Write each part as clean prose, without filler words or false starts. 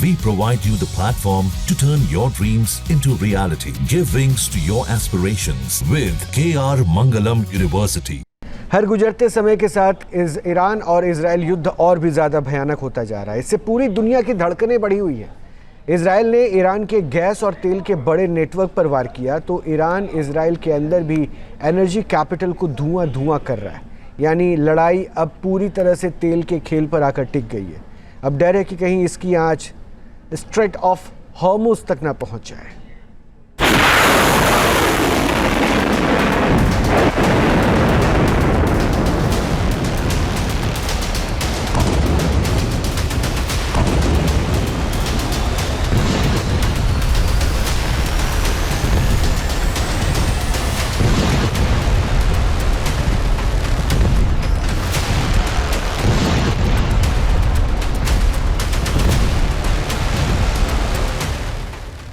We provide you the platform to turn your dreams into reality. Give wings to your aspirations with KR Mangalam University. हर गुजरते समय के साथ Iran और Israel युद्ध और भी ज़्यादा भयानक होता जा रहा है। इससे पूरी दुनिया की धड़कनें बढ़ी हुई हैं। इजराइल ने ईरान के गैस और तेल के बड़े नेटवर्क पर वार किया तो ईरान इजराइल के अंदर भी एनर्जी कैपिटल को धुआं कर रहा है। यानी लड़ाई अब पूरी तरह से तेल के खेल पर आकर टिक गई है। अब डर है कि कहीं इसकी आंच स्ट्रेट ऑफ हॉर्मुज तक ना पहुंच जाए।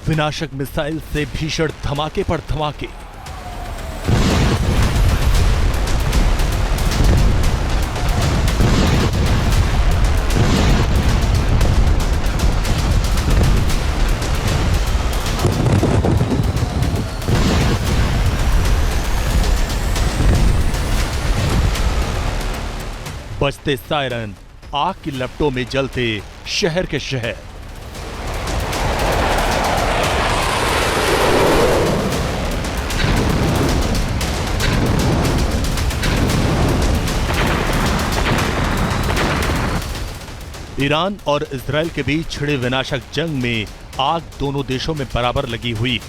विनाशक मिसाइल से भीषण धमाके पर धमाके। बजते सायरन, आग की लपटों में जलते शहर के शहर। ईरान और इजराइल के बीच छिड़े विनाशक जंग में आग दोनों देशों में बराबर लगी हुई।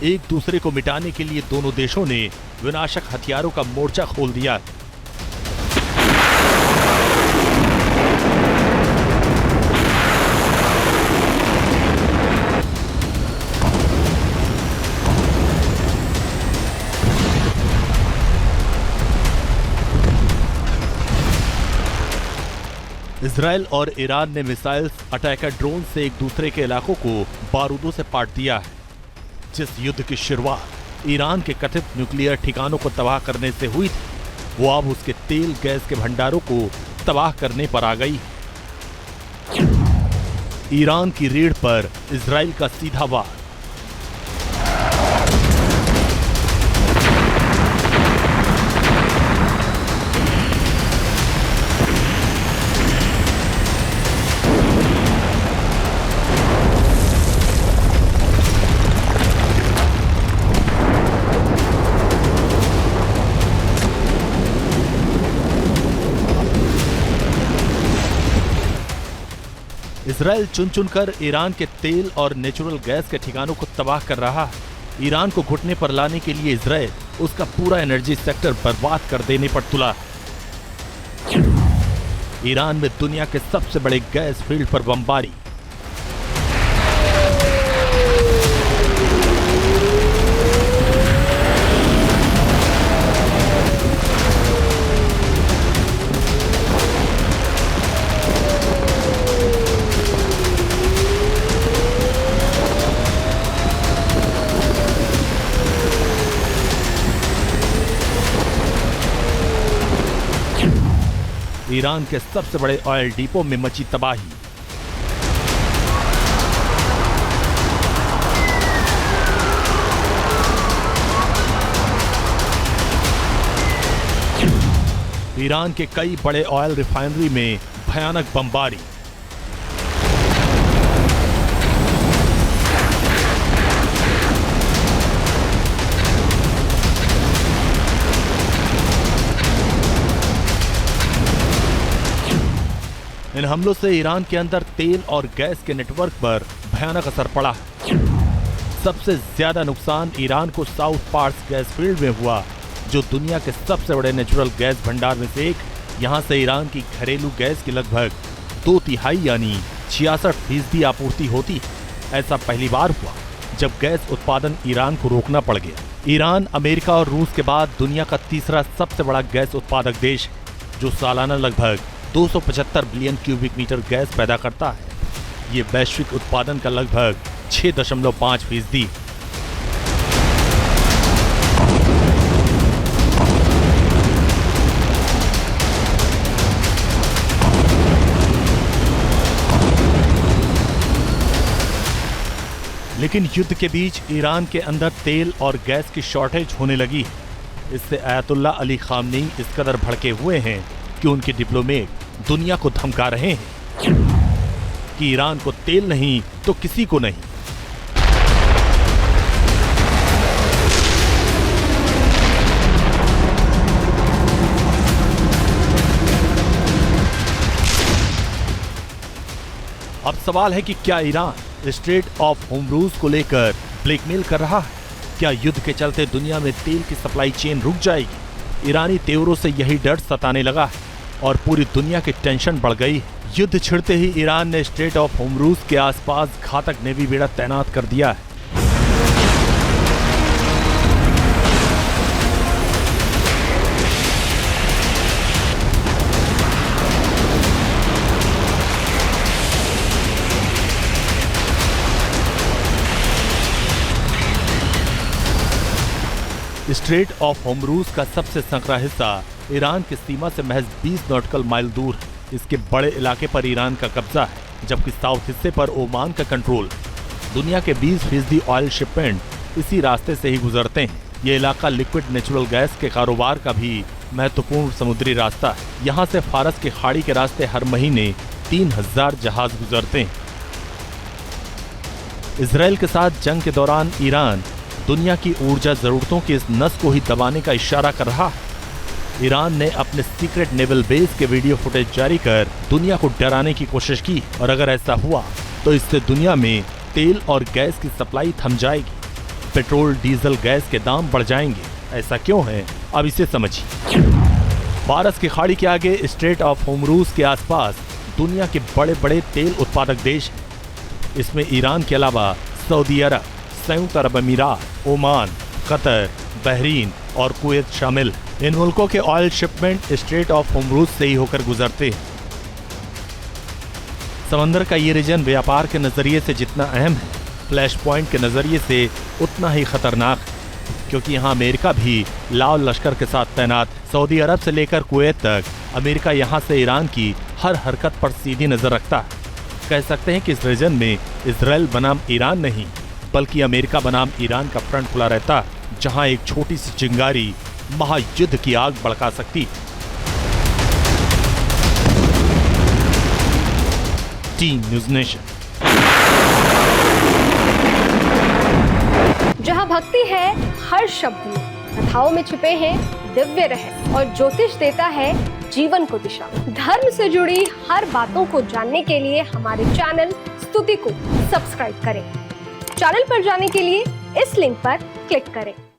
एक दूसरे को मिटाने के लिए दोनों देशों ने विनाशक हथियारों का मोर्चा खोल दिया। इजराइल और ईरान ने मिसाइल्स अटैकर ड्रोन से एक दूसरे के इलाकों को बारूदों से पाट दिया है। जिस युद्ध की शुरुआत ईरान के कथित न्यूक्लियर ठिकानों को तबाह करने से हुई थी, वो अब उसके तेल गैस के भंडारों को तबाह करने पर आ गई। ईरान की रीढ़ पर इजराइल का सीधा वार। इजराइल चुन चुनकर ईरान के तेल और नेचुरल गैस के ठिकानों को तबाह कर रहा है। ईरान को घुटने पर लाने के लिए इजराइल उसका पूरा एनर्जी सेक्टर बर्बाद कर देने पर तुला। ईरान में दुनिया के सबसे बड़े गैस फील्ड पर बमबारी। ईरान के सबसे बड़े ऑयल डिपो में मची तबाही। ईरान के कई बड़े ऑयल रिफाइनरी में भयानक बमबारी। इन हमलों से ईरान के अंदर तेल और गैस के नेटवर्क पर भयानक असर पड़ा है। सबसे ज्यादा नुकसान ईरान को साउथ पार्स गैस फील्ड में हुआ, जो दुनिया के सबसे बड़े नेचुरल गैस भंडार में से एक। यहां से ईरान की घरेलू गैस की लगभग 2/3 यानी 66% आपूर्ति होती है। ऐसा पहली बार हुआ जब गैस उत्पादन ईरान को रोकना पड़ गया। ईरान अमेरिका और रूस के बाद दुनिया का तीसरा सबसे बड़ा गैस उत्पादक देश है, जो सालाना लगभग 275 बिलियन क्यूबिक मीटर गैस पैदा करता है। ये वैश्विक उत्पादन का लगभग 6.5%। लेकिन युद्ध के बीच ईरान के अंदर तेल और गैस की शॉर्टेज होने लगी है। इससे आयतुल्ला अली खामनेई इस कदर भड़के हुए हैं कि उनके डिप्लोमेट दुनिया को धमका रहे हैं कि ईरान को तेल नहीं तो किसी को नहीं। अब सवाल है कि क्या ईरान स्ट्रेट ऑफ होर्मुज़ को लेकर ब्लैकमेल कर रहा है? क्या युद्ध के चलते दुनिया में तेल की सप्लाई चेन रुक जाएगी? ईरानी तेवरों से यही डर सताने लगा है और पूरी दुनिया की टेंशन बढ़ गई है। युद्ध छिड़ते ही ईरान ने स्ट्रेट ऑफ होर्मुज़ के आसपास घातक नेवी बेड़ा तैनात कर दिया है। स्ट्रेट ऑफ होर्मुज़ का सबसे संकरा हिस्सा ईरान की सीमा से महज 20 नॉटिकल माइल दूर है। इसके बड़े इलाके पर ईरान का कब्जा है, जबकि साउथ हिस्से पर ओमान का कंट्रोल। दुनिया के 20% ऑयल शिपमेंट इसी रास्ते से ही गुजरते हैं। ये इलाका लिक्विड नेचुरल गैस के कारोबार का भी महत्वपूर्ण समुद्री रास्ता है। यहाँ से फारस की खाड़ी के रास्ते हर महीने 3000 जहाज गुजरते हैं। इसराइल के साथ जंग के दौरान ईरान दुनिया की ऊर्जा जरूरतों की इस नस को ही दबाने का इशारा कर रहा है। ईरान ने अपने सीक्रेट नेवल बेस के वीडियो फुटेज जारी कर दुनिया को डराने की कोशिश की, और अगर ऐसा हुआ तो इससे दुनिया में तेल और गैस की सप्लाई थम जाएगी। पेट्रोल, डीजल, गैस के दाम बढ़ जाएंगे। ऐसा क्यों है, अब इसे समझिए। फारस की खाड़ी के आगे स्ट्रेट ऑफ होर्मुज़ के आसपास दुनिया के बड़े बड़े तेल उत्पादक देश हैं। इसमें ईरान के अलावा सऊदी अरब, संयुक्त अरब अमीरात, ओमान, कतर, बहरीन और कुवैत शामिल। इन मुल्कों के oil shipment straight of Hormuz से ही होकर गुजरते हैं। समंदर का ये रीजन व्यापार के नजरिए से जितना अहम है, फ्लैश पॉइंट के नजरिए से उतना ही खतरनाक है, क्योंकि यहाँ अमेरिका भी लाल लश्कर के साथ तैनात। सऊदी अरब से लेकर कुवैत तक अमेरिका यहाँ से ईरान की हर हरकत पर सीधी नजर रखता है। कह सकते हैं कि इस रीजन में इसराइल बनाम ईरान नहीं, बल्कि अमेरिका बनाम ईरान का फ्रंट खुला रहता, जहां एक छोटी सी चिंगारी महायुद्ध की आग भड़का सकती। Team news nation. जहां भक्ति है हर शब्द में, कथाओं में छिपे हैं दिव्य रहस्य, और ज्योतिष देता है जीवन को दिशा। धर्म से जुड़ी हर बातों को जानने के लिए हमारे चैनल स्तुति को सब्सक्राइब करें। चैनल पर जाने के लिए इस लिंक पर क्लिक करें।